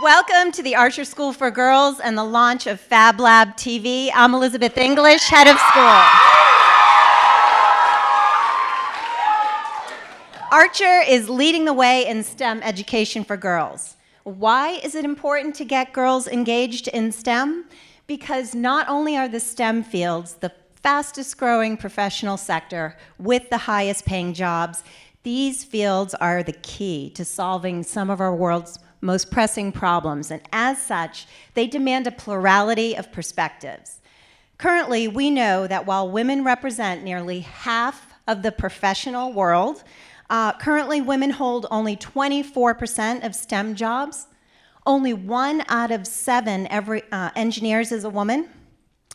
Welcome to the Archer School for Girls and the launch of FabLab TV. I'm Elizabeth English, head of school. Archer is leading the way in STEM education for girls. Why is it important to get girls engaged in STEM? Because not only are the STEM fields the fastest growing professional sector with the highest paying jobs, these fields are the key to solving some of our world's most pressing problems, and as such, they demand a plurality of perspectives. Currently, we know that while women represent nearly half of the professional world, currently women hold only 24% of STEM jobs. Only 1 out of 7 engineers is a woman.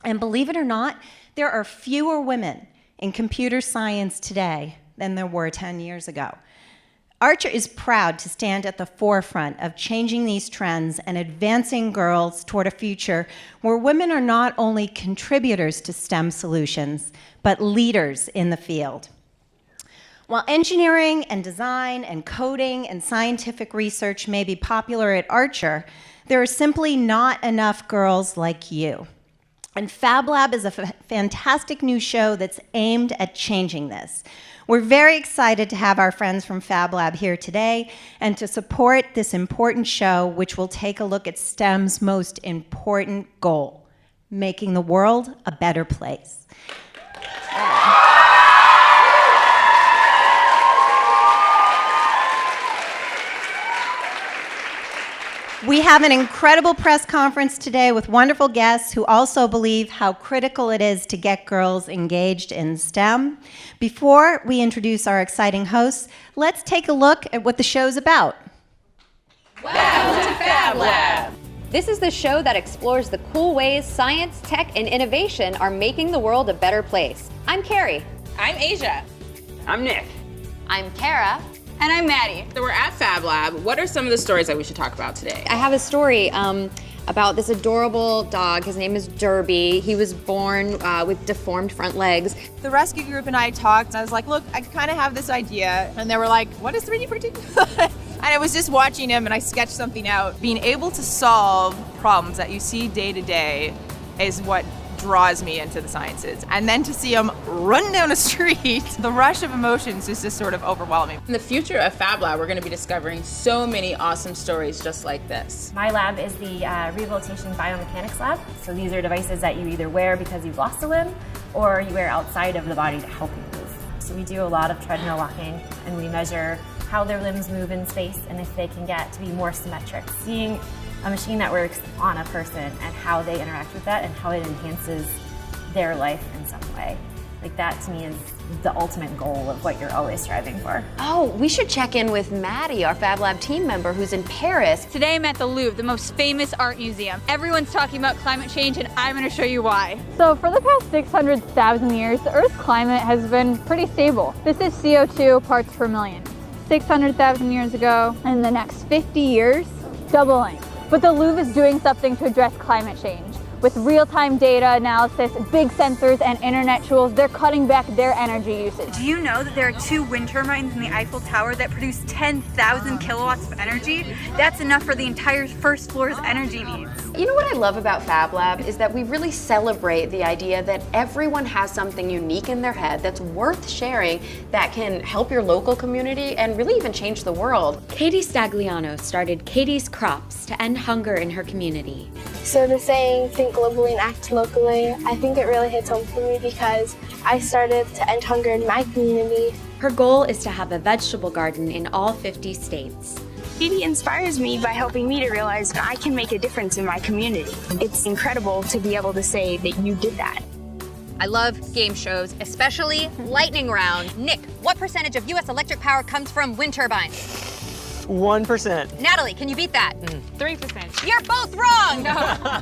And believe it or not, there are fewer women in computer science today than there were 10 years ago. Archer is proud to stand at the forefront of changing these trends and advancing girls toward a future where women are not only contributors to STEM solutions, but leaders in the field. While engineering and design and coding and scientific research may be popular at Archer, there are simply not enough girls like you. And FabLab is a fantastic new show that's aimed at changing this. We're very excited to have our friends from FabLab here today and to support this important show, which will take a look at STEM's most important goal, making the world a better place. We have an incredible press conference today with wonderful guests who also believe how critical it is to get girls engaged in STEM. Before we introduce our exciting hosts, let's take a look at what the show's about. Welcome to Fab Lab! This is the show that explores the cool ways science, tech, and innovation are making the world a better place. I'm Carrie. I'm Asia. I'm Nick. I'm Kara. And I'm Maddie. So we're at Fab Lab. What are some of the stories that we should talk about today? I have a story about this adorable dog. His name is Derby. He was born with deformed front legs. The rescue group and I talked, and I was like, look, I kind of have this idea. And they were like, what is 3D printing? And I was just watching him, and I sketched something out. Being able to solve problems that you see day to day is what draws me into the sciences. And then to see them run down a street, the rush of emotions is just sort of overwhelming. In the future of Fab Lab, we're going to be discovering so many awesome stories just like this. My lab is the Rehabilitation Biomechanics Lab. So these are devices that you either wear because you've lost a limb or you wear outside of the body to help you move. So we do a lot of treadmill walking, and we measure how their limbs move in space and if they can get to be more symmetric. Seeing a machine that works on a person and how they interact with that and how it enhances their life in some way. Like, that to me is the ultimate goal of what you're always striving for. Oh, we should check in with Maddie, our Fab Lab team member who's in Paris. Today I'm at the Louvre, the most famous art museum. Everyone's talking about climate change, and I'm going to show you why. So for the past 600,000 years, the Earth's climate has been pretty stable. This is CO2 parts per million. 600,000 years ago, in the next 50 years, doubling. But the Louvre is doing something to address climate change. With real-time data analysis, big sensors, and internet tools, they're cutting back their energy usage. Do you know that there are 2 wind turbines in the Eiffel Tower that produce 10,000 kilowatts of energy? That's enough for the entire first floor's energy needs. You know what I love about Fab Lab is that we really celebrate the idea that everyone has something unique in their head that's worth sharing that can help your local community and really even change the world. Katie Stagliano started Katie's Crops to end hunger in her community. So the saying, think globally and act locally, I think it really hits home for me because I started to end hunger in my community. Her goal is to have a vegetable garden in all 50 states. Katie inspires me by helping me to realize that I can make a difference in my community. It's incredible to be able to say that you did that. I love game shows, especially lightning round. Nick, what percentage of U.S. electric power comes from wind turbines? 1%. Natalie, can you beat that? 3%. You're both wrong!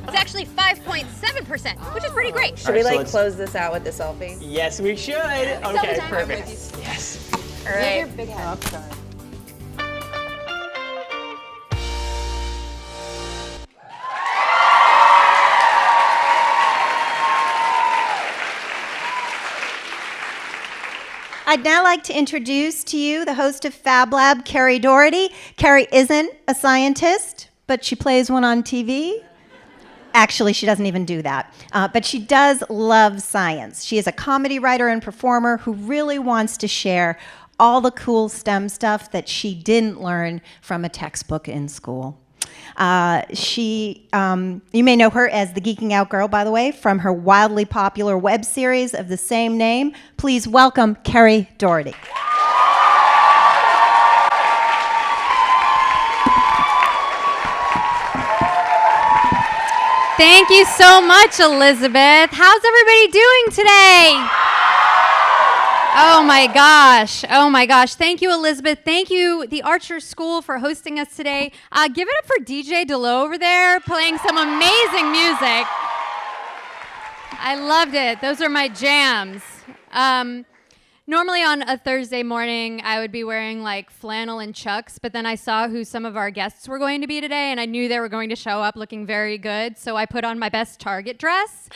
It's actually 5.7%, which is pretty great. Should we close this out with the selfie? Yes, we should. Okay, perfect. Yes. All right. I'd now like to introduce to you the host of FabLab, Carrie Doherty. Carrie isn't a scientist, but but she plays one on TV. Actually, she doesn't even do that. But she does love science. She is a comedy writer and performer who really wants to share all the cool STEM stuff that she didn't learn from a textbook in school. You may know her as the Geeking Out Girl, by the way, from her wildly popular web series of the same name. Please welcome Carrie Doherty. Thank you so much, Elizabeth. How's everybody doing today? Oh my gosh. Thank you, Elizabeth. Thank you, the Archer School, for hosting us today. Give it up for DJ Delo over there, playing some amazing music. I loved it. Those are my jams. Normally on a Thursday morning, I would be wearing like flannel and chucks, but then I saw who some of our guests were going to be today, and I knew they were going to show up looking very good, so I put on my best Target dress.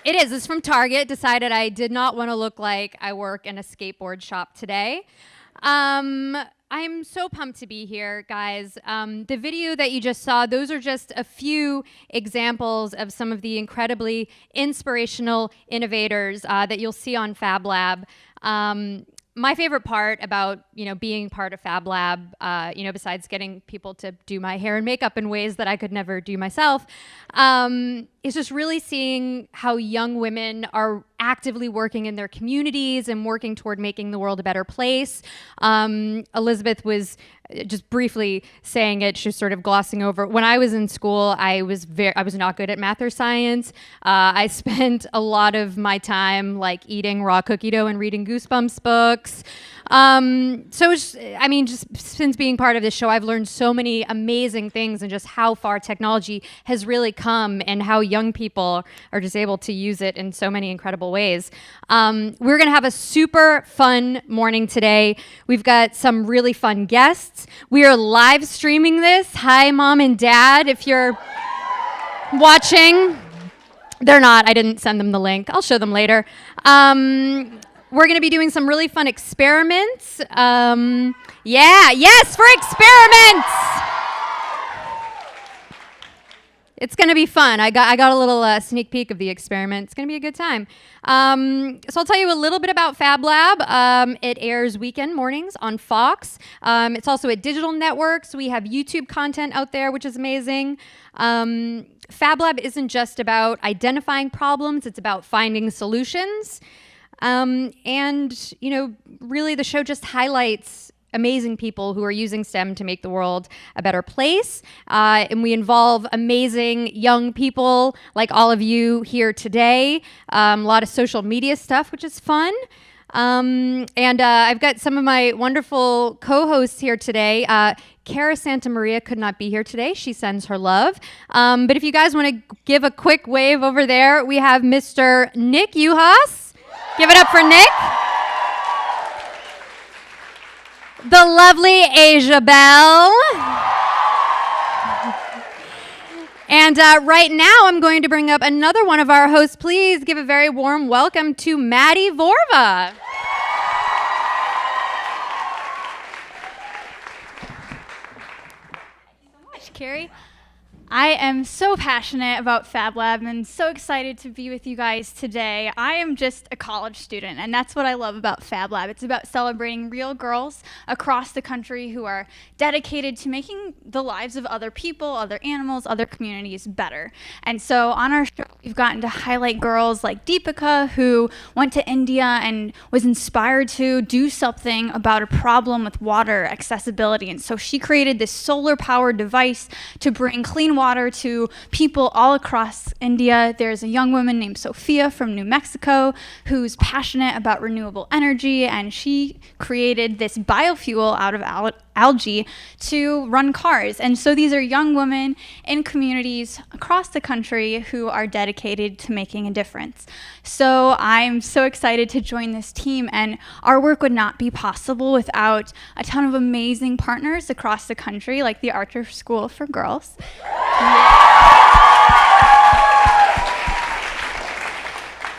It's from Target. Decided I did not want to look like I work in a skateboard shop today. I'm so pumped to be here, guys. The video that you just saw, those are just a few examples of some of the incredibly inspirational innovators that you'll see on Fab Lab. My favorite part about being part of Fab Lab, besides getting people to do my hair and makeup in ways that I could never do myself, is just really seeing how young women are actively working in their communities and working toward making the world a better place. Elizabeth was just briefly saying it. She's sort of glossing over. When I was in school, I was not good at math or science. I spent a lot of my time like eating raw cookie dough and reading Goosebumps books. Just since being part of this show, I've learned so many amazing things and just how far technology has really come and how young people are just able to use it in so many incredible ways. We're going to have a super fun morning today. We've got some really fun guests. We are live streaming this. Hi, Mom and Dad, if you're watching. They're not. I didn't send them the link. I'll show them later. We're going to be doing some really fun experiments. Yes, for experiments! It's going to be fun. I got a little sneak peek of the experiment. It's going to be a good time. So I'll tell you a little bit about Fab Lab. It airs weekend mornings on Fox. It's also a digital network, so we have YouTube content out there, which is amazing. Fab Lab isn't just about identifying problems. It's about finding solutions. Really the show just highlights amazing people who are using STEM to make the world a better place. And we involve amazing young people like all of you here today. A lot of social media stuff, which is fun. I've got some of my wonderful co-hosts here today. Cara Santa Maria could not be here today. She sends her love. But if you guys want to give a quick wave over there, we have Mr. Nick Uhas. Give it up for Nick. The lovely Asia Bell. And right now I'm going to bring up another one of our hosts. Please give a very warm welcome to Maddie Vorva. Carrie. I am so passionate about Fab Lab and so excited to be with you guys today. I am just a college student, and that's what I love about Fab Lab. It's about celebrating real girls across the country who are dedicated to making the lives of other people, other animals, other communities better. And so on our show, we've gotten to highlight girls like Deepika, who went to India and was inspired to do something about a problem with water accessibility. And so she created this solar-powered device to bring clean water to people all across India. There's a young woman named Sophia from New Mexico who's passionate about renewable energy, and she created this biofuel out of algae to run cars. And so these are young women in communities across the country who are dedicated to making a difference. So I'm so excited to join this team, and our work would not be possible without a ton of amazing partners across the country, like the Archer School for Girls.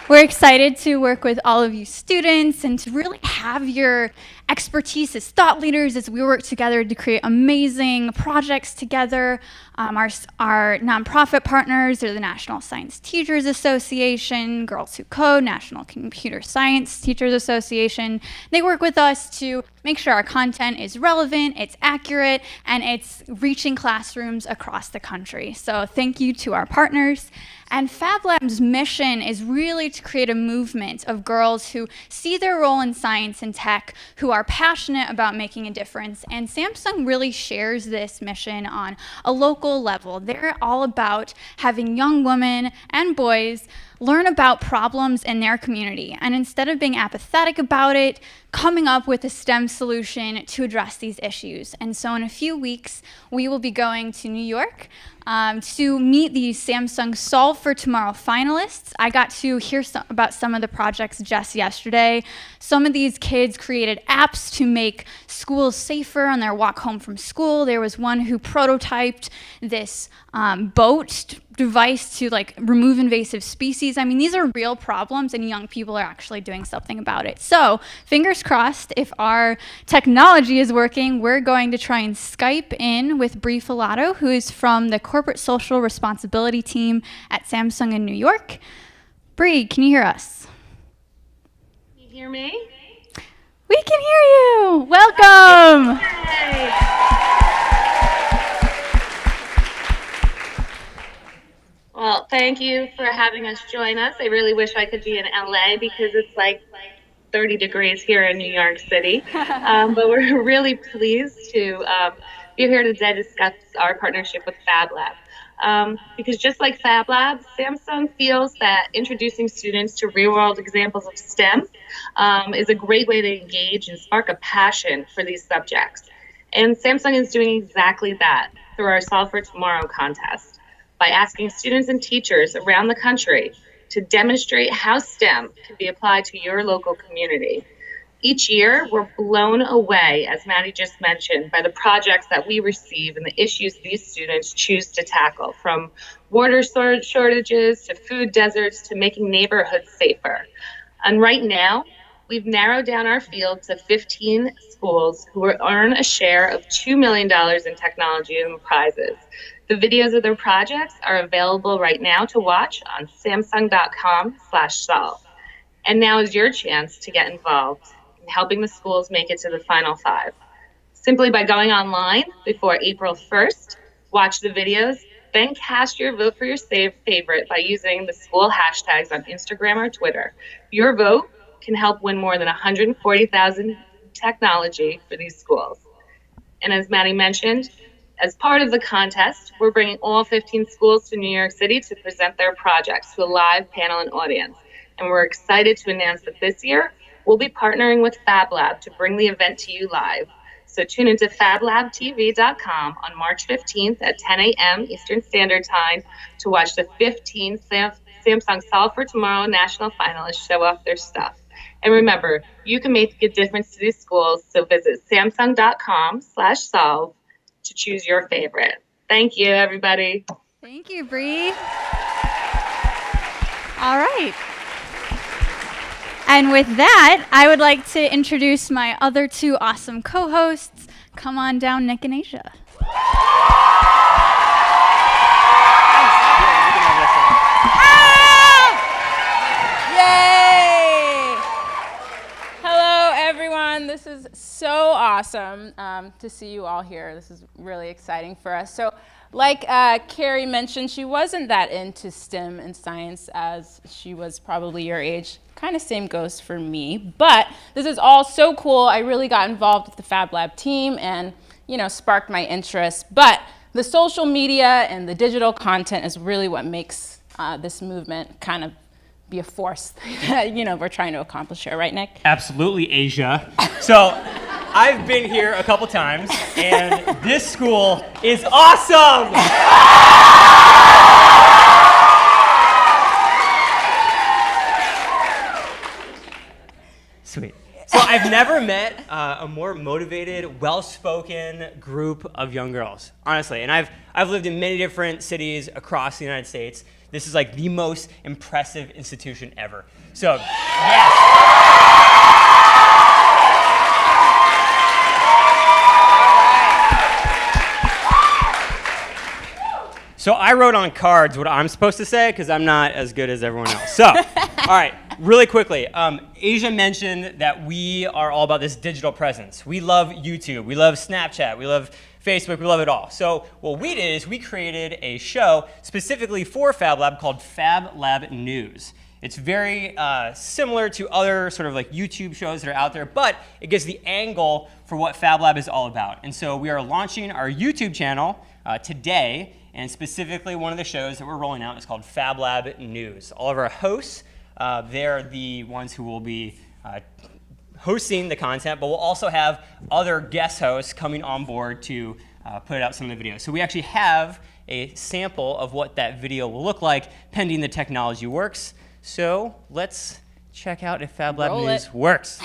We're excited to work with all of you students and to really have your expertise as thought leaders as we work together to create amazing projects together. Our nonprofit partners are the National Science Teachers Association, Girls Who Code, National Computer Science Teachers Association. They work with us to make sure our content is relevant, it's accurate, and it's reaching classrooms across the country. So thank you to our partners. And Fab Lab's mission is really to create a movement of girls who see their role in science and tech, who are passionate about making a difference. And Samsung really shares this mission on a local level. They're all about having young women and boys learn about problems in their community. And instead of being apathetic about it, coming up with a STEM solution to address these issues. And so in a few weeks, we will be going to New York to meet the Samsung Solve for Tomorrow finalists. I got to hear about some of the projects just yesterday. Some of these kids created apps to make schools safer on their walk home from school. There was one who prototyped this boat device to like remove invasive species. I mean, these are real problems and young people are actually doing something about it. So fingers crossed, if our technology is working, we're going to try and Skype in with Bree Filato, who is from the Corporate Social Responsibility team at Samsung in New York. Bree, can you hear us? Can you hear me? We can hear you. Welcome. Well, thank you for having us join us. I really wish I could be in LA because it's like 30 degrees here in New York City. But we're really pleased to be here today to discuss our partnership with Fab Lab. Because just like Fab Lab, Samsung feels that introducing students to real-world examples of STEM is a great way to engage and spark a passion for these subjects. And Samsung is doing exactly that through our Solve for Tomorrow contest by asking students and teachers around the country to demonstrate how STEM can be applied to your local community. Each year, we're blown away, as Maddie just mentioned, by the projects that we receive and the issues these students choose to tackle, from water shortages to food deserts to making neighborhoods safer. And right now, we've narrowed down our field to 15 schools who will earn a share of $2 million in technology and prizes. The videos of their projects are available right now to watch on samsung.com/solve. And now is your chance to get involved in helping the schools make it to the final 5. Simply by going online before April 1st, watch the videos, then cast your vote for your favorite by using the school hashtags on Instagram or Twitter. Your vote can help win more than $140,000 technology for these schools. And as Maddie mentioned, as part of the contest, we're bringing all 15 schools to New York City to present their projects to a live panel and audience. And we're excited to announce that this year, we'll be partnering with Fab Lab to bring the event to you live. So tune into FabLabTV.com on March 15th at 10 a.m. Eastern Standard Time to watch the 15 Samsung Solve for Tomorrow national finalists show off their stuff. And remember, you can make a difference to these schools, so visit samsung.com/solve to choose your favorite. Thank you, everybody. Thank you, Bree. All right. And with that, I would like to introduce my other 2 awesome co-hosts. Come on down, Nick and Asia. Yay! Hello, everyone. This is so awesome to see you all here. This is really exciting for us. So, like Carrie mentioned, she wasn't that into STEM and science as she was probably your age. Kind of same goes for me. But this is all so cool. I really got involved with the Fab Lab team and, sparked my interest. But the social media and the digital content is really what makes this movement kind of be a force that, we're trying to accomplish here. Right, Nick? Absolutely, Asia. So I've been here a couple times, and this school is awesome! Sweet. So I've never met a more motivated, well-spoken group of young girls, honestly. And I've lived in many different cities across the United States. This is like the most impressive institution ever. So, yes. So I wrote on cards what I'm supposed to say because I'm not as good as everyone else. So, all right, really quickly. Asia mentioned that we are all about this digital presence. We love YouTube. We love Snapchat. We love Facebook. We love it all. So what we did is we created a show specifically for Fab Lab called Fab Lab News. It's very similar to other sort of like YouTube shows that are out there, but it gives the angle for what Fab Lab is all about. And so we are launching our YouTube channel today. And specifically, one of the shows that we're rolling out is called Fab Lab News. All of our hosts, they're the ones who will be hosting the content, but we'll also have other guest hosts coming on board to put out some of the videos. So we actually have a sample of what that video will look like, pending the technology works. So let's check out if Fab Lab News works.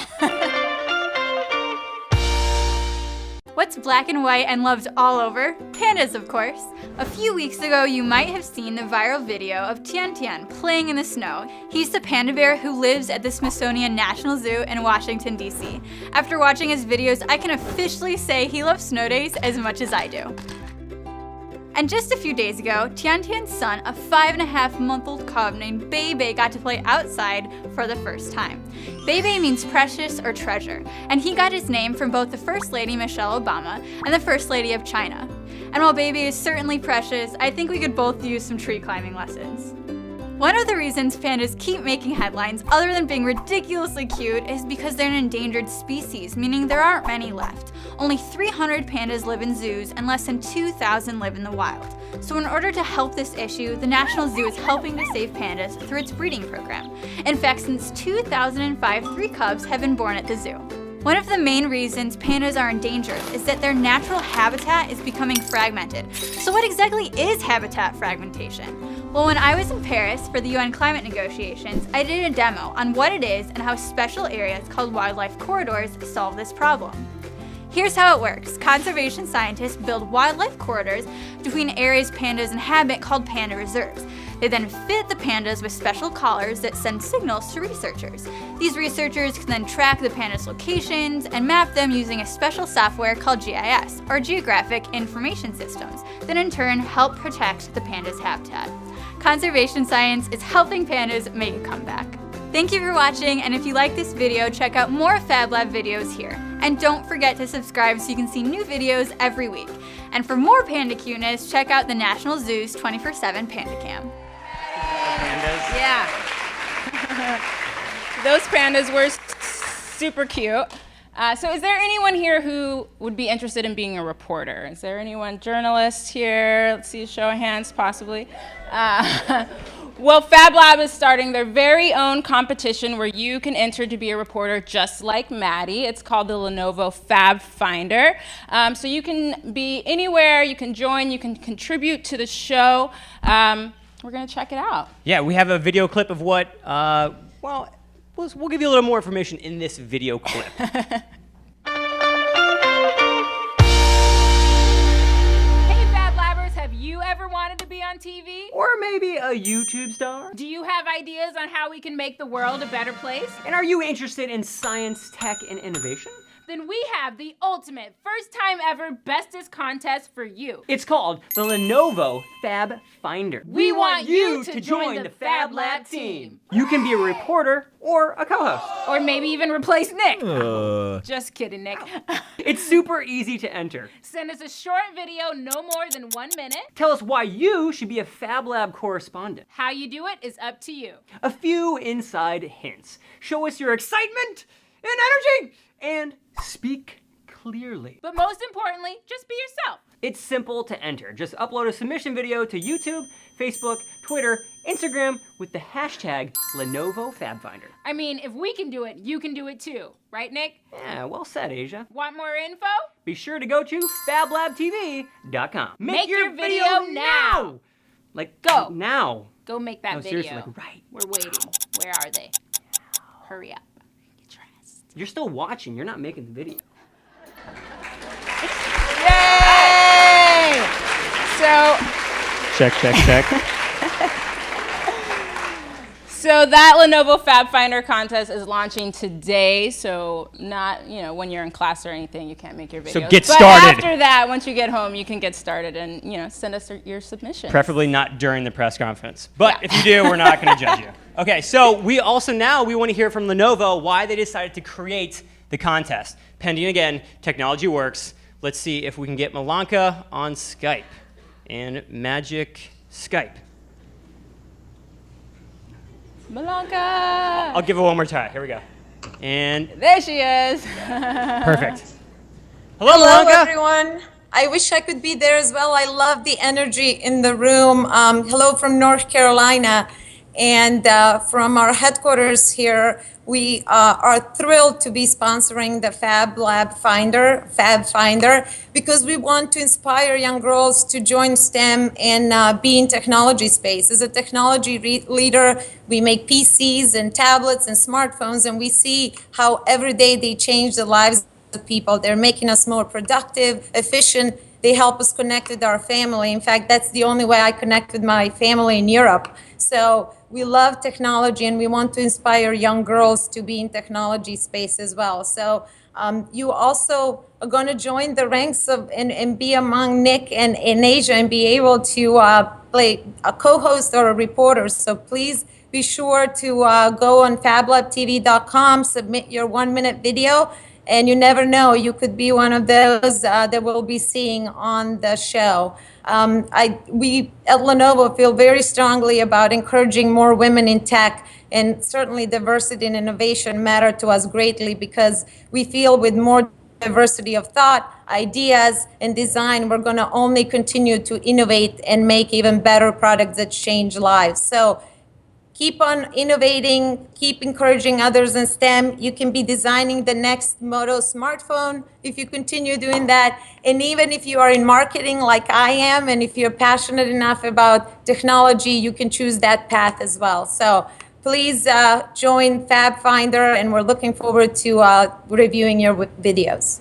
What's black and white and loved all over? Pandas, of course. A few weeks ago, you might have seen the viral video of Tian Tian playing in the snow. He's the panda bear who lives at the Smithsonian National Zoo in Washington, D.C. After watching his videos, I can officially say he loves snow days as much as I do. And just a few days ago, Tian Tian's son, a 5.5-month-old cub named Bebe, got to play outside for the first time. Bebe means precious or treasure, and he got his name from both the First Lady Michelle Obama and the First Lady of China. And while Bebe is certainly precious, I think we could both use some tree climbing lessons. One of the reasons pandas keep making headlines, other than being ridiculously cute, is because they're an endangered species, meaning there aren't many left. Only 300 pandas live in zoos and less than 2,000 live in the wild. So in order to help this issue, the National Zoo is helping to save pandas through its breeding program. In fact, since 2005, 3 cubs have been born at the zoo. One of the main reasons pandas are endangered is that their natural habitat is becoming fragmented. So what exactly is habitat fragmentation? Well, when I was in Paris for the UN climate negotiations, I did a demo on what it is and how special areas called wildlife corridors solve this problem. Here's how it works. Conservation scientists build wildlife corridors between areas pandas inhabit called panda reserves. They then fit the pandas with special collars that send signals to researchers. These researchers can then track the pandas' locations and map them using a special software called GIS, or Geographic Information Systems, that in turn help protect the pandas' habitat. Conservation science is helping pandas make a comeback. Thank you for watching, and if you like this video, check out more Fab Lab videos here. And don't forget to subscribe so you can see new videos every week. And for more panda cuteness, check out the National Zoo's 24/7 Panda Cam. Pandas. Yeah. Those pandas were super cute. So is there anyone here who would be interested in being a reporter? Is there anyone, journalist here? Let's see, show of hands, possibly. Well, Fab Lab is starting their very own competition where you can enter to be a reporter just like Maddie. It's called the Lenovo Fab Finder. So you can be anywhere, you can join, you can contribute to the show. We're going to check it out. Yeah, we have a video clip of what, well, we'll give you a little more information in this video clip. Have you ever wanted to be on TV? Or maybe a YouTube star? Do you have ideas on how we can make the world a better place? And are you interested in science, tech, and innovation? Then we have the ultimate first time ever bestest contest for you. It's called the Lenovo Fab Finder. We want you to join the Fab Lab team. You can be a reporter or a co-host. Or maybe even replace Nick. Just kidding, Nick. It's super easy to enter. Send us a short video, no more than 1 minute. Tell us why you should be a Fab Lab correspondent. How you do it is up to you. A few inside hints. Show us your excitement and energy and speak clearly. But most importantly, just be yourself. It's simple to enter. Just upload a submission video to YouTube, Facebook, Twitter, Instagram with the hashtag Lenovo Fab Finder. I mean, if we can do it, you can do it too. Right, Nick? Yeah, well said, Asia. Want more info? Be sure to go to FabLabTV.com. Make your video now! Like, go. Now. Go make that video. Seriously, like right. We're waiting. Where are they? Hurry up. Get dressed. You're still watching. You're not making the video. Yay! So. Check. So that Lenovo Fab Finder contest is launching today. So not, when you're in class or anything, you can't make your videos. So get but started. After that, once you get home, you can get started and, send us your submission. Preferably not during the press conference. But if you do, we're not going to judge you. Okay, so we want to hear from Lenovo why they decided to create the contest. Pending, again, technology works. Let's see if we can get Milanka on Skype. And magic Skype. Milanka! I'll give it one more try. Here we go. And there she is. Perfect. Hello, Hello, Milanka. everyone. I wish I could be there as well. I love the energy in the room. Hello from North Carolina. And from our headquarters here, we are thrilled to be sponsoring the Fab Lab Fab Finder, because we want to inspire young girls to join STEM and be in technology space. As a technology leader, we make PCs and tablets and smartphones, and we see how every day they change the lives of people. They're making us more productive, efficient. They help us connect with our family. In fact, that's the only way I connect with my family in Europe. So we love technology, and we want to inspire young girls to be in technology space as well. So you also are going to join the ranks of and be among Nick and Asia and be able to play a co-host or a reporter. So please be sure to go on fablabtv.com, submit your 1-minute video, and you never know, you could be one of those that we'll be seeing on the show. We at Lenovo feel very strongly about encouraging more women in tech, and certainly diversity and innovation matter to us greatly, because we feel with more diversity of thought, ideas, and design, we're going to only continue to innovate and make even better products that change lives. So keep on innovating, keep encouraging others in STEM. You can be designing the next Moto smartphone if you continue doing that. And even if you are in marketing like I am, and if you're passionate enough about technology, you can choose that path as well. So please join Fab Finder, and we're looking forward to reviewing your videos.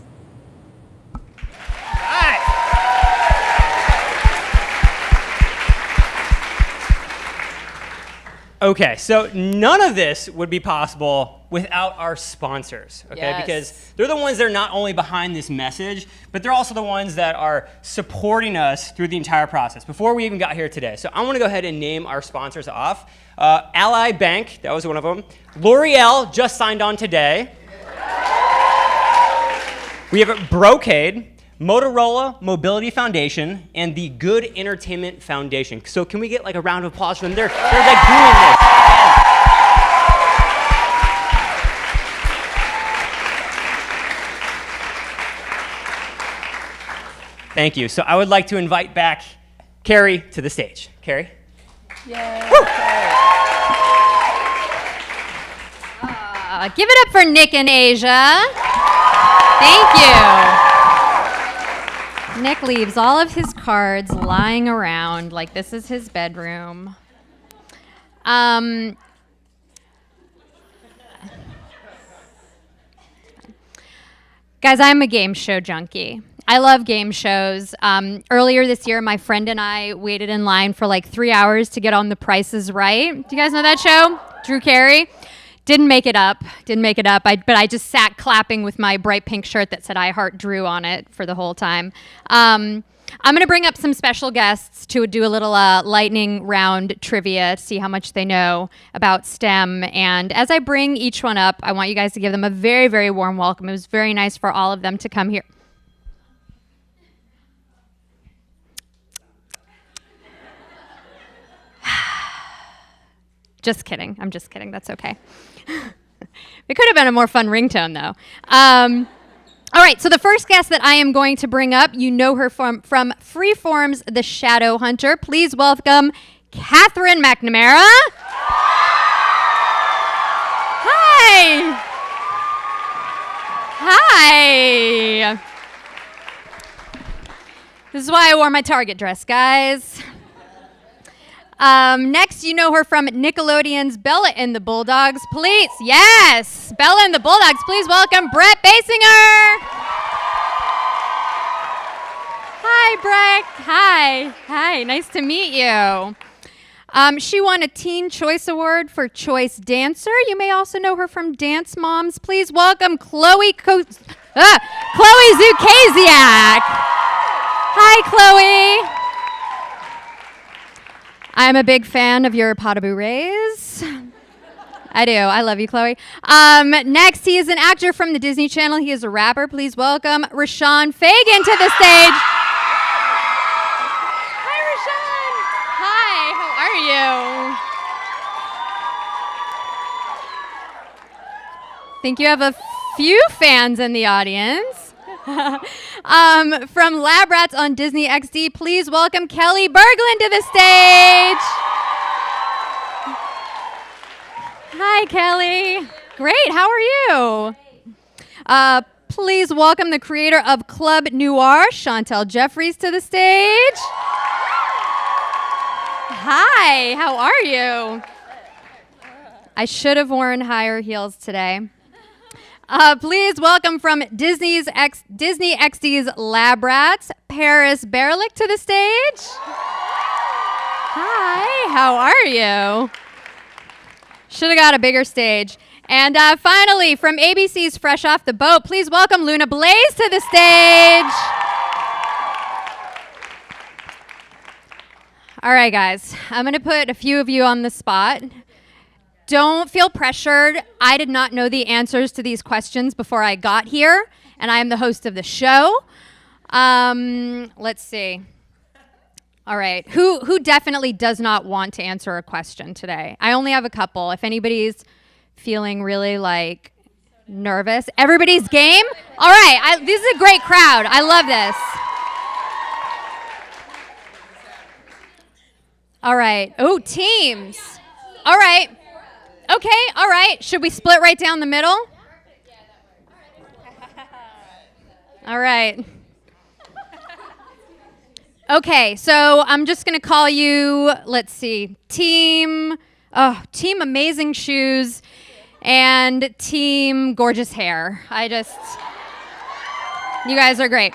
Okay, so none of this would be possible without our sponsors, okay? Yes. Because they're the ones that are not only behind this message, but they're also the ones that are supporting us through the entire process before we even got here today. So I want to go ahead and name our sponsors off. Ally Bank, that was one of them. L'Oreal just signed on today. We have Brocade, Motorola Mobility Foundation, and the Good Entertainment Foundation. So can we get like a round of applause for them? They're like doing this. Thank you. So I would like to invite back Carrie to the stage. Carrie? Yay. Give it up for Nick and Asia. Thank you. Nick leaves all of his cards lying around like this is his bedroom. Guys, I'm a game show junkie. I love game shows. Earlier this year, my friend and I waited in line for like 3 hours to get on The Price is Right. Do you guys know that show? Drew Carey. Didn't make it up. But I just sat clapping with my bright pink shirt that said I Heart Drew on it for the whole time. I'm going to bring up some special guests to do a little lightning round trivia to see how much they know about STEM. And as I bring each one up, I want you guys to give them a very, very warm welcome. It was very nice for all of them to come here. Just kidding. I'm just kidding. That's okay. It could have been a more fun ringtone, though. All right, so the first guest that I am going to bring up, you know her from Freeform's The Shadow Hunter. Please welcome Catherine McNamara. Hi. Hi. This is why I wore my Target dress, guys. Next, you know her from Nickelodeon's Bella and the Bulldogs. Please, yes, Bella and the Bulldogs. Please welcome Brett Basinger. Hi, Brett. Hi. Nice to meet you. She won a Teen Choice Award for Choice Dancer. You may also know her from Dance Moms. Please welcome Chloe Zukaziak. Hi, Chloe. I'm a big fan of your pas de bourrées. I do. I love you, Chloe. Next, he is an actor from the Disney Channel. He is a rapper. Please welcome Rashawn Fagan to the stage. Hi, Rashawn. Hi, how are you? Think you have a few fans in the audience. From Lab Rats on Disney XD, please welcome Kelly Berglund to the stage. Hi, Kelly. Great. How are you? Please welcome the creator of Club Noir, Chantel Jeffries, to the stage. Hi. How are you? I should have worn higher heels today. Please welcome from Disney XD's Lab Rats, Paris Berlik, to the stage. Hi. How are you? Should have got a bigger stage. And finally, from ABC's Fresh Off the Boat, please welcome Luna Blaze to the stage. All right, guys. I'm going to put a few of you on the spot. Don't feel pressured. I did not know the answers to these questions before I got here, and I am the host of the show. Let's see. All right. Who definitely does not want to answer a question today? I only have a couple. If anybody's feeling really like nervous, everybody's game? All right. This is a great crowd. I love this. All right. Oh, teams. All right. Okay. All right. Should we split right down the middle? All right. Okay, so I'm just going to call you, let's see, Team Amazing Shoes and Team Gorgeous Hair. You guys are great.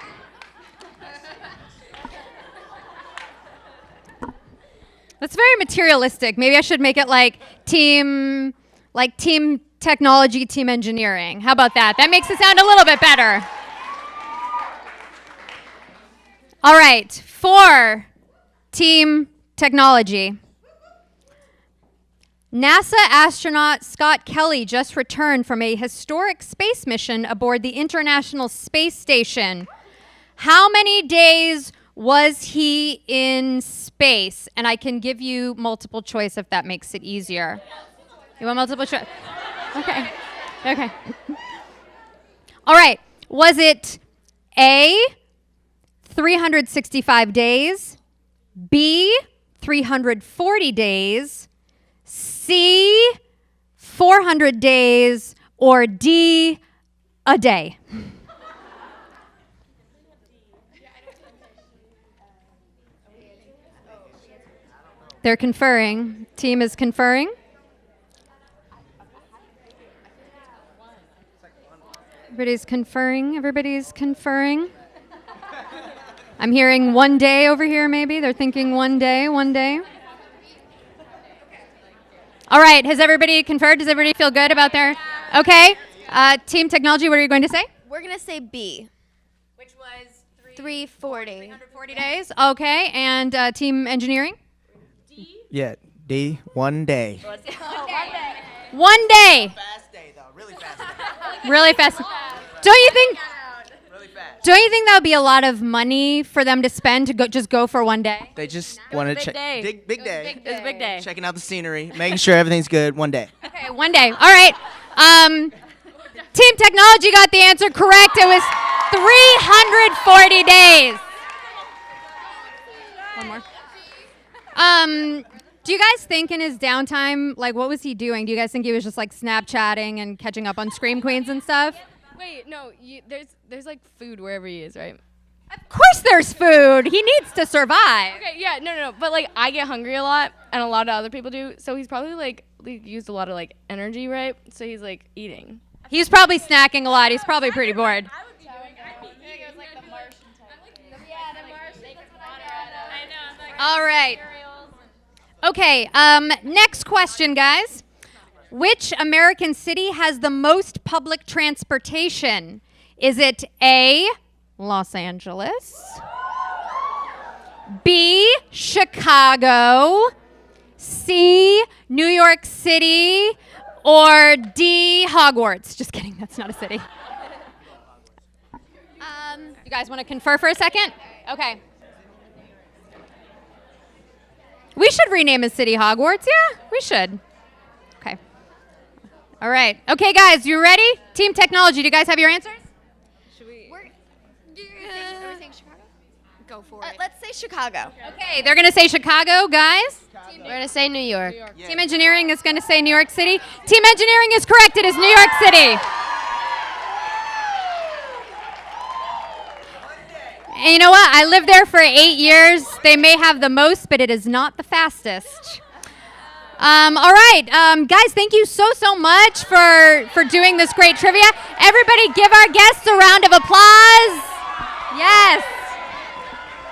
That's very materialistic. Maybe I should make it like Team Technology, Team Engineering. How about that? That makes it sound a little bit better. All right, for Team Technology. NASA astronaut Scott Kelly just returned from a historic space mission aboard the International Space Station. How many days was he in space? And I can give you multiple choice if that makes it easier. You want multiple choice? Okay. All right, was it A, 365 days, B, 340 days, C, 400 days, or D, a day? They're conferring. Team is conferring. Everybody's conferring. I'm hearing 1 day over here, maybe. They're thinking 1 day. All right, has everybody conferred? Does everybody feel good about their... Okay. Team Technology, what are you going to say? We're going to say B. Which was 340. 340 days. Okay, and Team Engineering? Yeah, D, 1 day. 1 day. Fast day, though. Really fast day. Really fast. Don't you think that would be a lot of money for them to spend to just go for 1 day? They just want to check. Big day. It's a big day. Checking out the scenery, making sure everything's good. 1 day. Okay, 1 day. All right. Team Technology got the answer correct. It was 340 days. One more. Do you guys think in his downtime, like, what was he doing? Do you guys think he was just like Snapchatting and catching up on Scream Queens and stuff? Wait, no, there's like food wherever he is, right? Of course there's food. He needs to survive. Okay, yeah, no. But like I get hungry a lot and a lot of other people do. So he's probably like used a lot of like energy, right? So he's like eating. He's probably snacking a lot. He's probably pretty bored. All right. Okay, next question, guys. Which American city has the most public transportation? Is it A, Los Angeles, B, Chicago, C, New York City, or D, Hogwarts? Just kidding, that's not a city. You guys want to confer for a second? Okay. We should rename a city Hogwarts. Yeah, we should. Okay. All right. Okay, guys, you ready? Team Technology, do you guys have your answers? Are we saying Chicago? Go for it. Let's say Chicago. Okay, they're going to say Chicago, guys. We're going to say New York. Team Engineering is going to say New York City. Team Engineering is correct. It is New York City. And you know what? I lived there for 8 years. They may have the most, but it is not the fastest. All right, guys, thank you so much for doing this great trivia. Everybody give our guests a round of applause. Yes.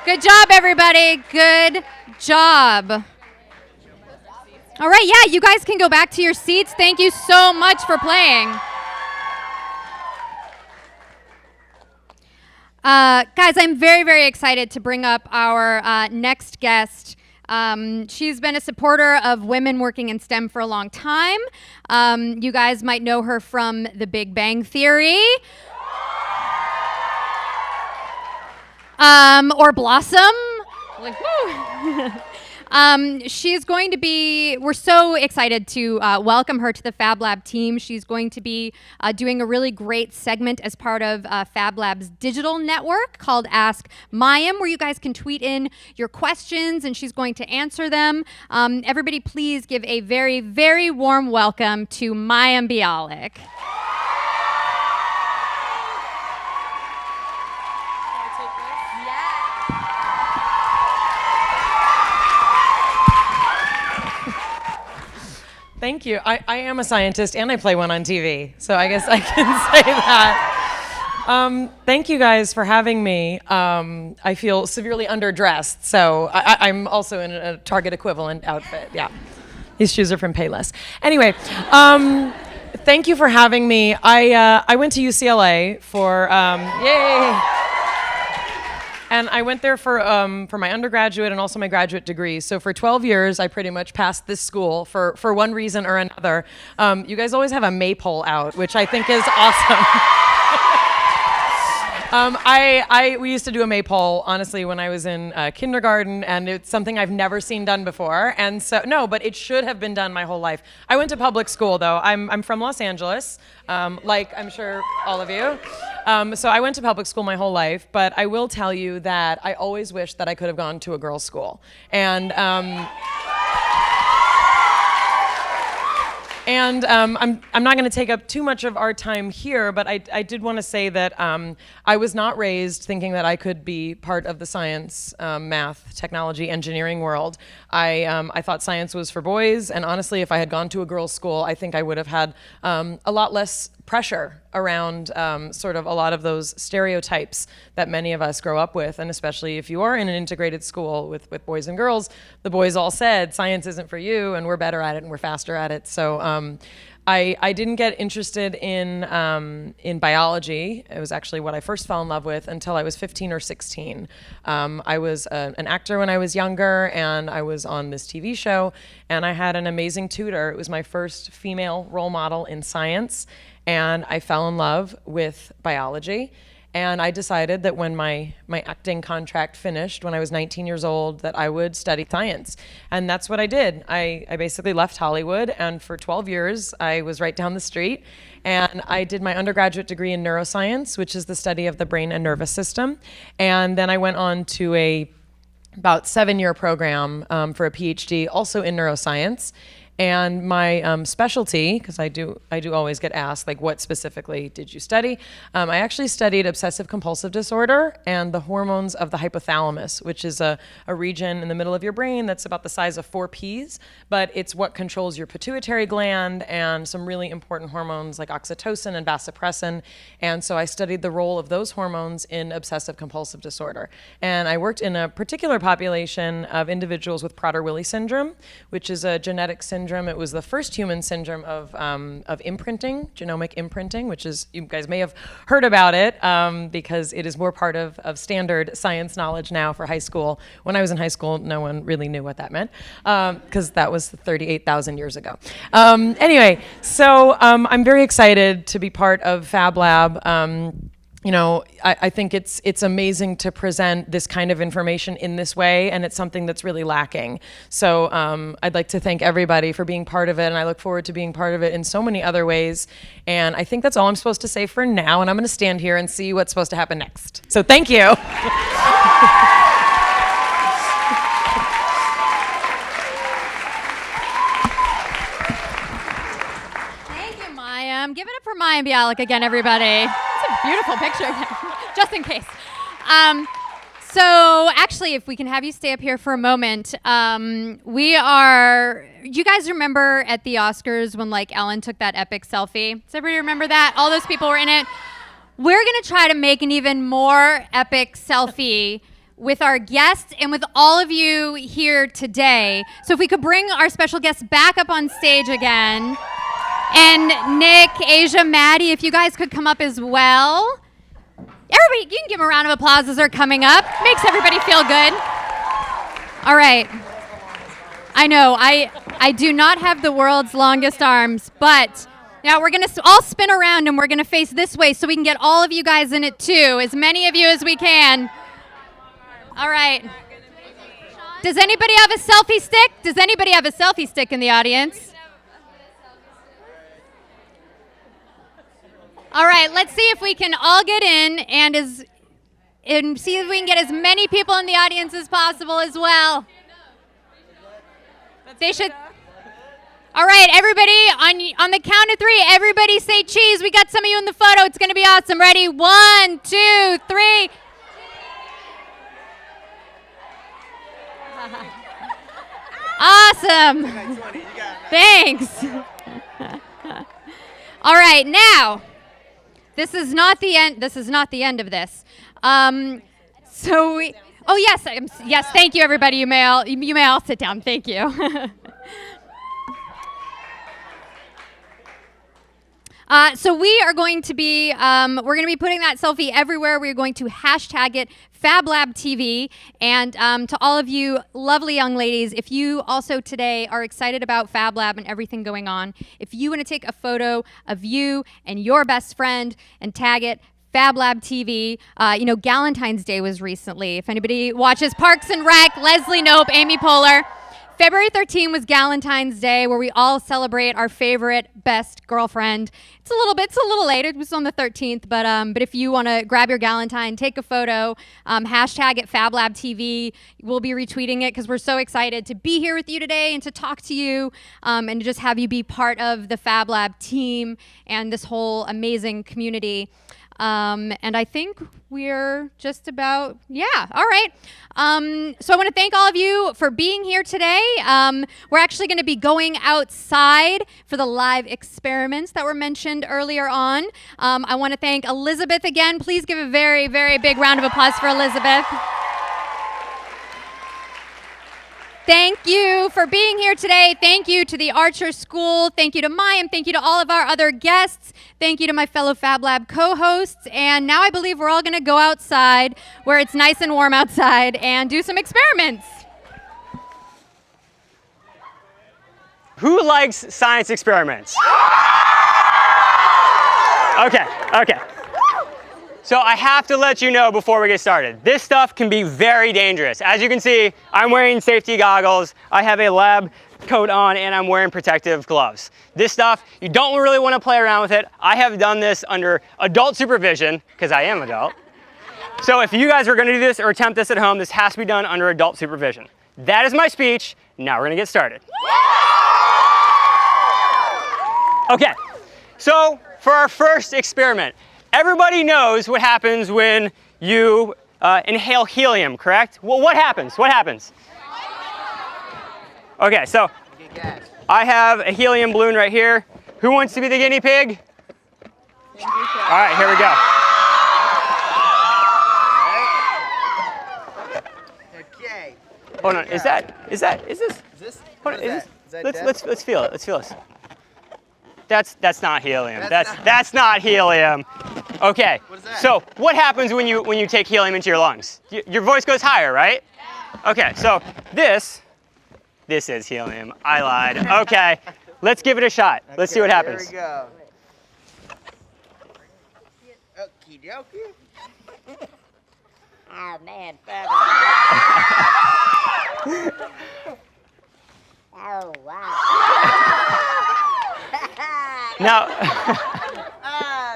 Good job, everybody. Good job. All right, yeah, you guys can go back to your seats. Thank you so much for playing. Guys, I'm very, very excited to bring up our next guest. She's been a supporter of women working in STEM for a long time. You guys might know her from The Big Bang Theory. Or Blossom. Like, woo. She's going to be, we're so excited to welcome her to the Fab Lab team. She's going to be doing a really great segment as part of Fab Lab's digital network called Ask Mayim, where you guys can tweet in your questions and she's going to answer them. Everybody please give a very, very warm welcome to Mayim Bialik. Thank you. I am a scientist and I play one on TV, so I guess I can say that. Thank you guys for having me. I feel severely underdressed, so I'm also in a Target equivalent outfit. Yeah, these shoes are from Payless. Anyway, thank you for having me. I went to UCLA for yay. And I went there for my undergraduate and also my graduate degree. So for 12 years, I pretty much passed this school for one reason or another. You guys always have a maypole out, which I think is awesome. We used to do a maypole, honestly, when I was in kindergarten, and it's something I've never seen done before. And so, no, but it should have been done my whole life. I went to public school, though. I'm from Los Angeles, like I'm sure all of you. So I went to public school my whole life, but I will tell you that I always wished that I could have gone to a girls' school. And I'm not going to take up too much of our time here, but I did want to say that I was not raised thinking that I could be part of the science, math, technology, engineering world. I thought science was for boys, and honestly, if I had gone to a girls' school, I think I would have had a lot less pressure around sort of a lot of those stereotypes that many of us grow up with, and especially if you are in an integrated school with boys and girls, the boys all said, science isn't for you, and we're better at it, and we're faster at it. So I didn't get interested in biology. It was actually what I first fell in love with until I was 15 or 16. I was an actor when I was younger, and I was on this TV show, and I had an amazing tutor. It was my first female role model in science, and I fell in love with biology. And I decided that when my acting contract finished, when I was 19 years old, that I would study science. And that's what I did. I basically left Hollywood, and for 12 years, I was right down the street. And I did my undergraduate degree in neuroscience, which is the study of the brain and nervous system. And then I went on to about 7-year program for a PhD, also in neuroscience. And my specialty, because I do always get asked, like, what specifically did you study? I actually studied obsessive compulsive disorder and the hormones of the hypothalamus, which is a region in the middle of your brain that's about the size of 4 peas, but it's what controls your pituitary gland and some really important hormones like oxytocin and vasopressin. And so I studied the role of those hormones in obsessive compulsive disorder. And I worked in a particular population of individuals with Prader-Willi syndrome, which is a genetic syndrome. It was the first human syndrome of imprinting, genomic imprinting, which is, you guys may have heard about it because it is more part of standard science knowledge now for high school. When I was in high school, no one really knew what that meant because that was 38,000 years ago. Anyway, so I'm very excited to be part of Fab Lab. You know, I think it's amazing to present this kind of information in this way, and it's something that's really lacking. So I'd like to thank everybody for being part of it, and I look forward to being part of it in so many other ways. And I think that's all I'm supposed to say for now, and I'm going to stand here and see what's supposed to happen next. So thank you. Give it up for Mayim Bialik again, everybody. It's a beautiful picture, just in case. So actually, if we can have you stay up here for a moment, you guys remember at the Oscars when like Ellen took that epic selfie? Does everybody remember that? All those people were in it. We're gonna try to make an even more epic selfie with our guests and with all of you here today. So if we could bring our special guests back up on stage again. And Nick, Asia, Maddie, if you guys could come up as well. Everybody, you can give them a round of applause as they're coming up. Makes everybody feel good. All right. I know, I do not have the world's longest arms, but now we're going to all spin around and we're going to face this way so we can get all of you guys in it too, as many of you as we can. All right. Does anybody have a selfie stick? Does anybody have a selfie stick in the audience? All right, let's see if we can all get in and see if we can get as many people in the audience as possible as well. They should. All right, everybody, on the count of 3, everybody say cheese. We got some of you in the photo. It's going to be awesome. Ready? 1, 2, 3. Awesome. Thanks. All right, now. This is not the end. This is not the end of this. Yes. Thank you, everybody. You may all sit down. Thank you. So we are going to be putting that selfie everywhere. We're going to hashtag it FabLab TV. And to all of you lovely young ladies, if you also today are excited about Fab Lab and everything going on, if you want to take a photo of you and your best friend and tag it FabLab TV. Galentine's Day was recently. If anybody watches Parks and Rec, Leslie Knope, Amy Poehler. February 13 was Galentine's Day, where we all celebrate our favorite best girlfriend. It's a little late. It was on the 13th, but if you want to grab your Galentine, take a photo, hashtag it FabLab TV. We'll be retweeting it because we're so excited to be here with you today and to talk to you and to just have you be part of the FabLab team and this whole amazing community. And I think we're just about, all right. So I want to thank all of you for being here today. We're actually going to be going outside for the live experiments that were mentioned earlier on. I want to thank Elizabeth again. Please give a very, very big round of applause for Elizabeth. Thank you for being here today. Thank you to the Archer School. Thank you to Mayim. Thank you to all of our other guests. Thank you to my fellow Fab Lab co-hosts. And now I believe we're all going to go outside where it's nice and warm outside and do some experiments. Who likes science experiments? Okay. So I have to let you know before we get started, this stuff can be very dangerous. As you can see, I'm wearing safety goggles, I have a lab coat on, and I'm wearing protective gloves. This stuff, you don't really want to play around with it. I have done this under adult supervision, because I am adult. So if you guys are going to do this or attempt this at home, this has to be done under adult supervision. That is my speech. Now we're going to get started. Okay, so for our first experiment, everybody knows what happens when you inhale helium, correct? Well, what happens? What happens? Okay, so I have a helium balloon right here. Who wants to be the guinea pig? All right, here we go. Okay. Hold on, is this? Hold on, is this? Let's feel it. Let's feel this. That's not helium. That's not helium. Okay. What is that? So what happens when you take helium into your lungs? Your voice goes higher, right? Okay. So this is helium. I lied. Okay. Let's give it a shot. Let's see what happens. Here we go. Okie dokie. Oh man, oh wow. Now,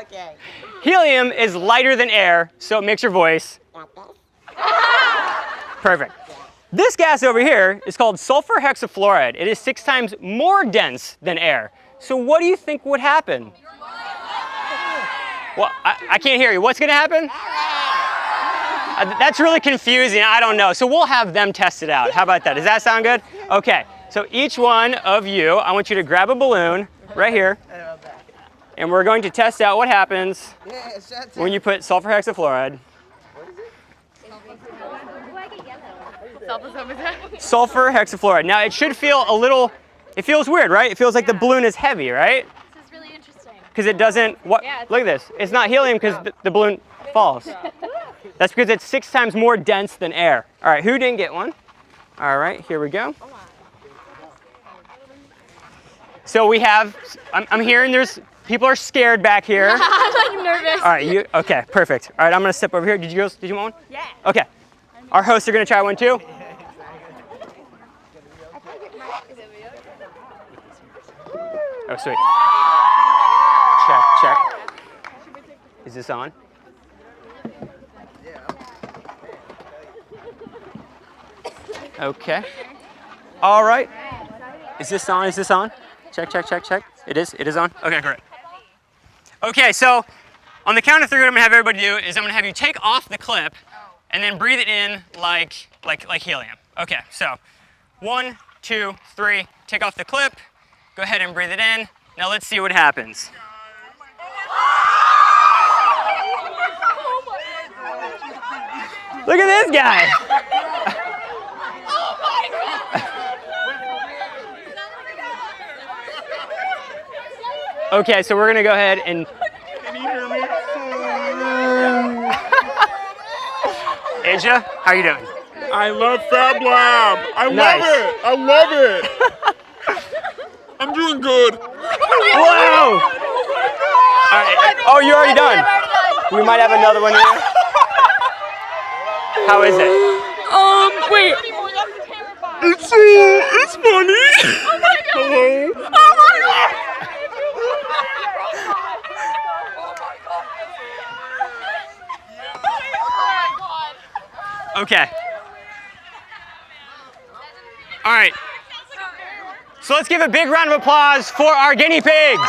Okay. helium is lighter than air, so it makes your voice perfect. This gas over here is called sulfur hexafluoride. It is 6 times more dense than air. So what do you think would happen? Well, I can't hear you. What's going to happen? That's really confusing. I don't know. So we'll have them test it out. How about that? Does that sound good? Okay. So each one of you, I want you to grab a balloon right here. And we're going to test out what happens when you put sulfur hexafluoride. Sulfur hexafluoride. Now it should feel a little, it feels weird, right? It feels like the balloon is heavy, right? This is really interesting. Because it doesn't, what? Look at this. It's not helium because the balloon falls. That's because it's 6 times more dense than air. All right, who didn't get one? All right, here we go. So we have, I'm hearing people are scared back here. I'm nervous. All right, okay, perfect. All right, I'm gonna step over here. Did you want one? Yeah. Okay. Our hosts are gonna try one too. Oh, sweet. Check. Is this on? Okay. All right. Is this on? Check. It is on? Okay, great. Okay, so on the count of 3, what I'm gonna have everybody do is I'm gonna have you take off the clip and then breathe it in like helium. Okay, so 1, 2, 3, take off the clip, go ahead and breathe it in. Now let's see what happens. Look at this guy. Okay, so we're gonna go ahead and. Can you hear me? Asia, how are you doing? I love Fab Lab. I love it. I'm doing good. Whoa! All right. Oh, you're already done. We might have another one here. How is it? Wait. It's funny. Oh my God. Hello. Oh my God. Okay. All right. So let's give a big round of applause for our guinea pigs.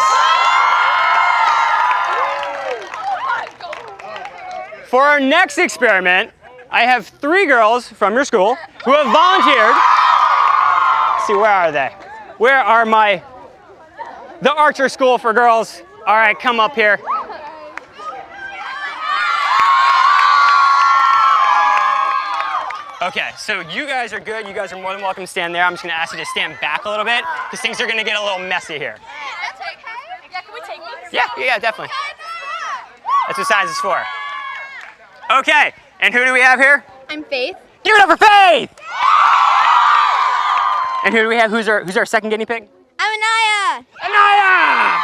For our next experiment, I have 3 girls from your school who have volunteered. Let's see, where are they? Where are the Archer School for Girls? All right, come up here. Okay, so you guys are good. You guys are more than welcome to stand there. I'm just gonna ask you to stand back a little bit because things are gonna get a little messy here. That's okay. Yeah, can we take these? Yeah, definitely. That's what science is for. Okay, and who do we have here? I'm Faith. Give it up for Faith! And who do we have? Who's our second guinea pig? I'm Anaya. Anaya!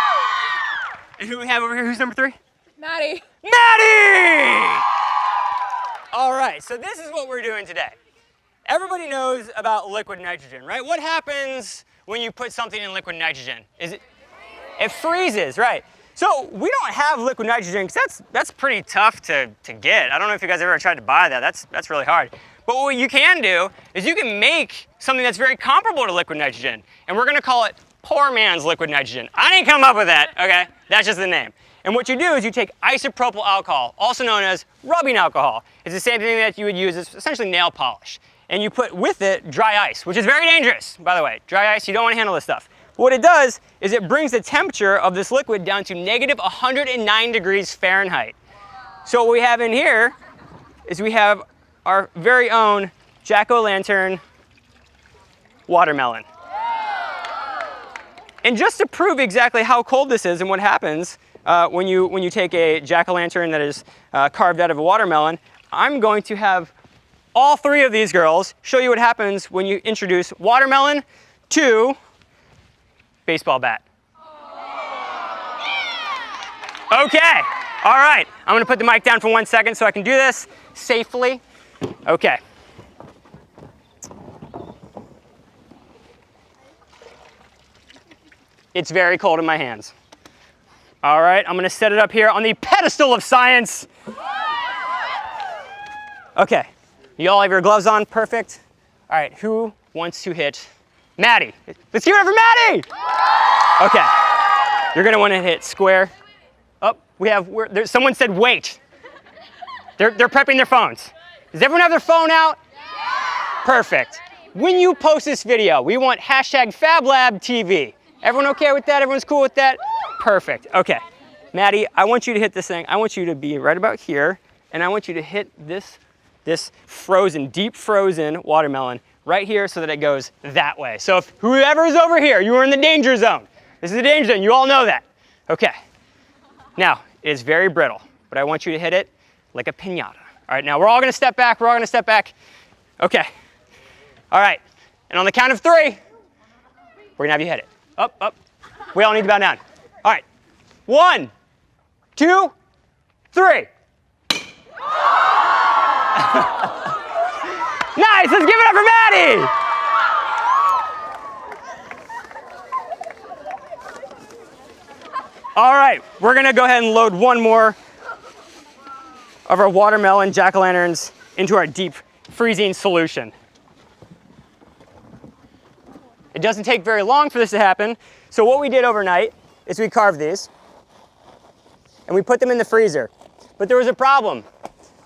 And who do we have over here? Who's number 3? Maddie. Maddie! All right, so this is what we're doing today. Everybody knows about liquid nitrogen, right? What happens when you put something in liquid nitrogen? It freezes, right? So we don't have liquid nitrogen because that's pretty tough to get. I don't know if you guys ever tried to buy that. That's really hard. But what you can do is you can make something that's very comparable to liquid nitrogen, and we're gonna call it poor man's liquid nitrogen. I didn't come up with that, okay? That's just the name. And what you do is you take isopropyl alcohol, also known as rubbing alcohol. It's the same thing that you would use as essentially nail polish. And you put with it dry ice, which is very dangerous, by the way. Dry ice, you don't want to handle this stuff. But what it does is it brings the temperature of this liquid down to negative 109 degrees Fahrenheit. So what we have in here is we have our very own jack-o'-lantern watermelon. And just to prove exactly how cold this is and what happens when you take a jack-o'-lantern that is carved out of a watermelon, I'm going to have all three of these girls show you what happens when you introduce watermelon to baseball bat. Okay, all right. I'm gonna put the mic down for 1 second so I can do this safely. Okay. It's very cold in my hands. All right, I'm gonna set it up here on the pedestal of science. Okay, you all have your gloves on, perfect. All right, who wants to hit Maddie? Let's give it up for Maddie! Okay, you're gonna wanna hit square. Oh, someone said wait. They're prepping their phones. Does everyone have their phone out? Perfect. When you post this video, we want hashtag FabLab TV. Everyone okay with that? Everyone's cool with that? Perfect. Okay. Maddie, I want you to hit this thing. I want you to be right about here, and I want you to hit this frozen, deep frozen watermelon right here so that it goes that way. So if whoever is over here, you are in the danger zone. This is the danger zone. You all know that. Okay. Now, it's very brittle, but I want you to hit it like a piñata. All right, now we're all going to step back. We're all going to step back. Okay. All right. And on the count of 3, we're going to have you hit it. Up, up. We all need to bow down. All right. 1, 2, 3. Nice. Let's give it up for Maddie. All right. We're going to go ahead and load one more of our watermelon jack-o'-lanterns into our deep freezing solution. It doesn't take very long for this to happen. So what we did overnight is we carved these and we put them in the freezer. But there was a problem.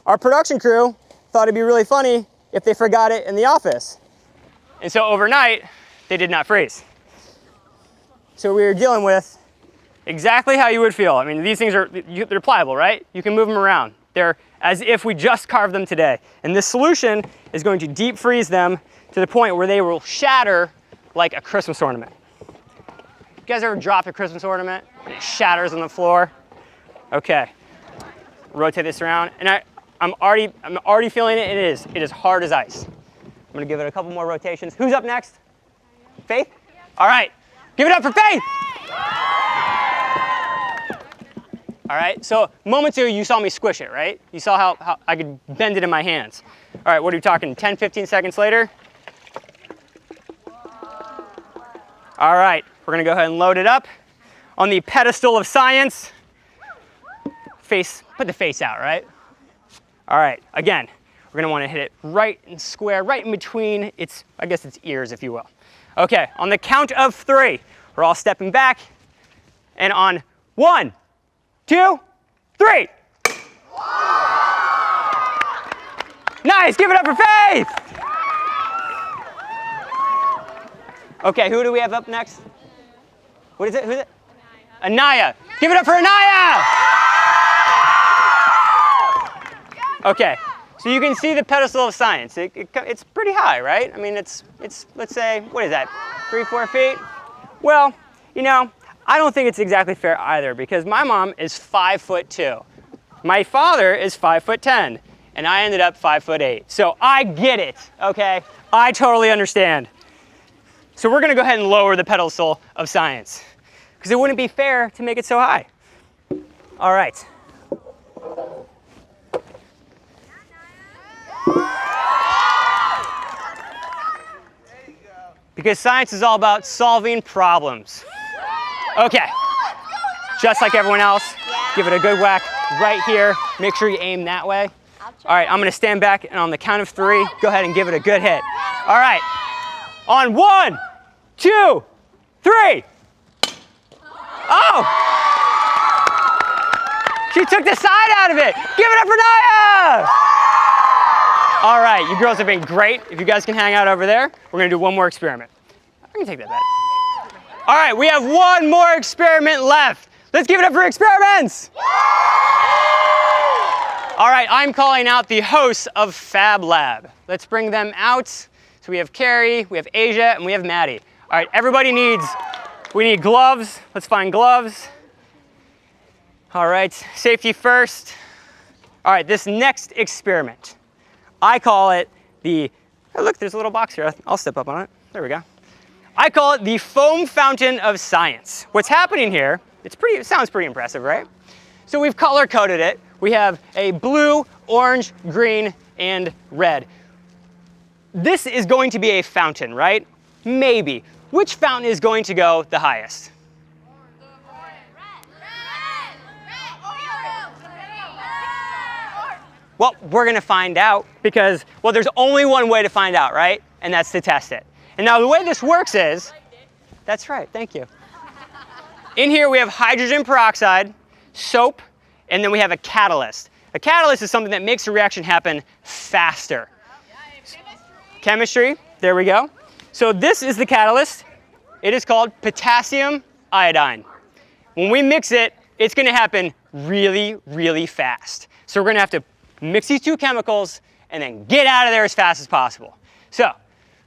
Our production crew thought it'd be really funny if they forgot it in the office. And so overnight, they did not freeze. So we were dealing with exactly how you would feel. I mean, these things they're pliable, right? You can move them around. They're as if we just carved them today. And this solution is going to deep freeze them to the point where they will shatter like a Christmas ornament. You guys ever dropped a Christmas ornament and it shatters on the floor? Okay. Rotate this around. And I'm already feeling it. It is hard as ice. I'm gonna give it a couple more rotations. Who's up next? Faith? All right. Give it up for Faith! All right, so moments ago you saw me squish it, right? You saw how I could bend it in my hands. All right, what are we talking, 10, 15 seconds later? All right, we're gonna go ahead and load it up on the pedestal of science. Put the face out, right? All right, again, we're gonna wanna hit it right and square, right in between its ears, if you will. Okay, on the count of 3, we're all stepping back, and on 1, 2, 3. Nice, give it up for Faith! Okay, who do we have up next? What is it? Who's it? Anaya. Give it up for Anaya! Okay, so you can see the pedestal of science. It's pretty high, right? I mean, it's let's say, what is that, 3, 4 feet? Well, you know, I don't think it's exactly fair either because my mom is 5'2". My father is 5'10", and I ended up 5'8". So I get it, okay? I totally understand. So we're gonna go ahead and lower the pedestal of science because it wouldn't be fair to make it so high. All right. Because science is all about solving problems. Okay, just like everyone else, give it a good whack right here. Make sure you aim that way. All right, I'm gonna stand back and on the count of 3, go ahead and give it a good hit. All right, on 1, 2, 3. Oh! She took the side out of it. Give it up for Naya! All right, you girls have been great. If you guys can hang out over there, we're gonna do one more experiment. I can take that back. All right, we have one more experiment left. Let's give it up for experiments! All right, I'm calling out the hosts of Fab Lab. Let's bring them out. So we have Carrie, we have Asia, and we have Maddie. All right, we need gloves. Let's find gloves. All right, safety first. All right, this next experiment, I call it the, oh look, there's a little box here. I'll step up on it. There we go. I call it the foam fountain of science. What's happening here, it sounds pretty impressive, right? So we've color coded it. We have a blue, orange, green, and red. This is going to be a fountain, right? Maybe. Which fountain is going to go the highest? Well, we're gonna find out because, well, there's only one way to find out, right? And that's to test it. And now the way this works is, that's right, thank you. In here we have hydrogen peroxide, soap, and then we have a catalyst. A catalyst is something that makes a reaction happen faster. Chemistry, there we go. So this is the catalyst. It is called potassium iodine. When we mix it, it's gonna happen really, really fast. So we're gonna have to mix these two chemicals and then get out of there as fast as possible. So,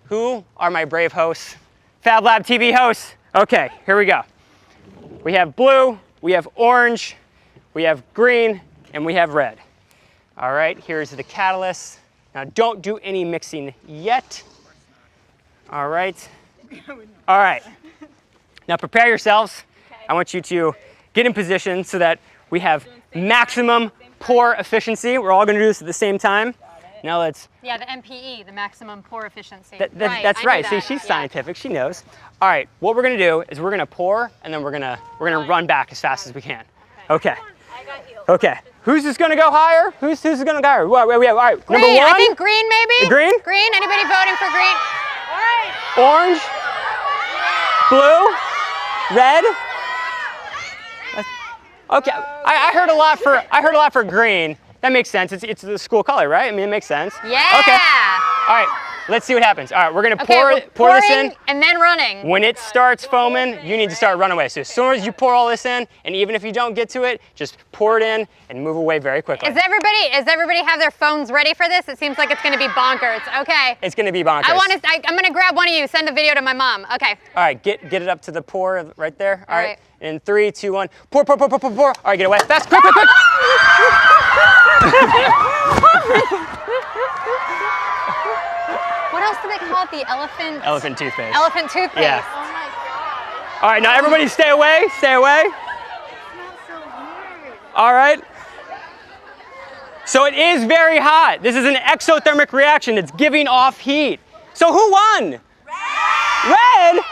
who are my brave hosts? Fab Lab TV hosts. Okay, here we go. We have blue, we have orange, we have green, and we have red. All right, here's the catalyst. Now don't do any mixing yet. All right. All right. Now prepare yourselves. I want you to get in position so that we have maximum pour efficiency. We're all going to do this at the same time. Now let's. Yeah, the MPE, the maximum pour efficiency. That's right. See, she's scientific. She knows. All right. What we're going to do is we're going to pour, and then we're going to run back as fast as we can. Okay. Okay. Who's just going to go higher? Who's going to go higher? All right. Green. Number 1. I think green, maybe. Green. Green. Anybody voting for green? Orange. Blue. Red. Okay, I heard a lot for green. That makes sense. It's the school color, right? I mean, it makes sense. Yeah. Okay. All right. Let's see what happens. All right, we're gonna pour this in. And then running. When it starts foaming, you need to start running away. So as soon as you pour all this in, and even if you don't get to it, just pour it in and move away very quickly. Does everybody have their phones ready for this? It seems like it's gonna be bonkers. Okay. It's gonna be bonkers. I'm gonna grab one of you. Send a video to my mom. Okay. All right, get it up to the pour right there. All right. In 3, 2, 1. Pour. All right, get away. Fast, quick. What else do they call it? The elephant? Elephant toothpaste. Elephant toothpaste. Yeah. All right, now everybody stay away. Stay away. All right. So it is very hot. This is an exothermic reaction. It's giving off heat. So who won? Red.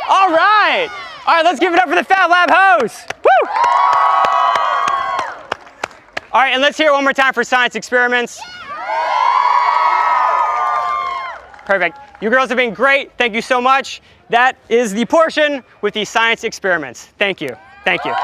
All right. All right, let's give it up for the Fab Lab hosts. Woo! All right, and let's hear it one more time for science experiments. Perfect. You girls have been great. Thank you so much. That is the portion with the science experiments. Thank you. Thank you.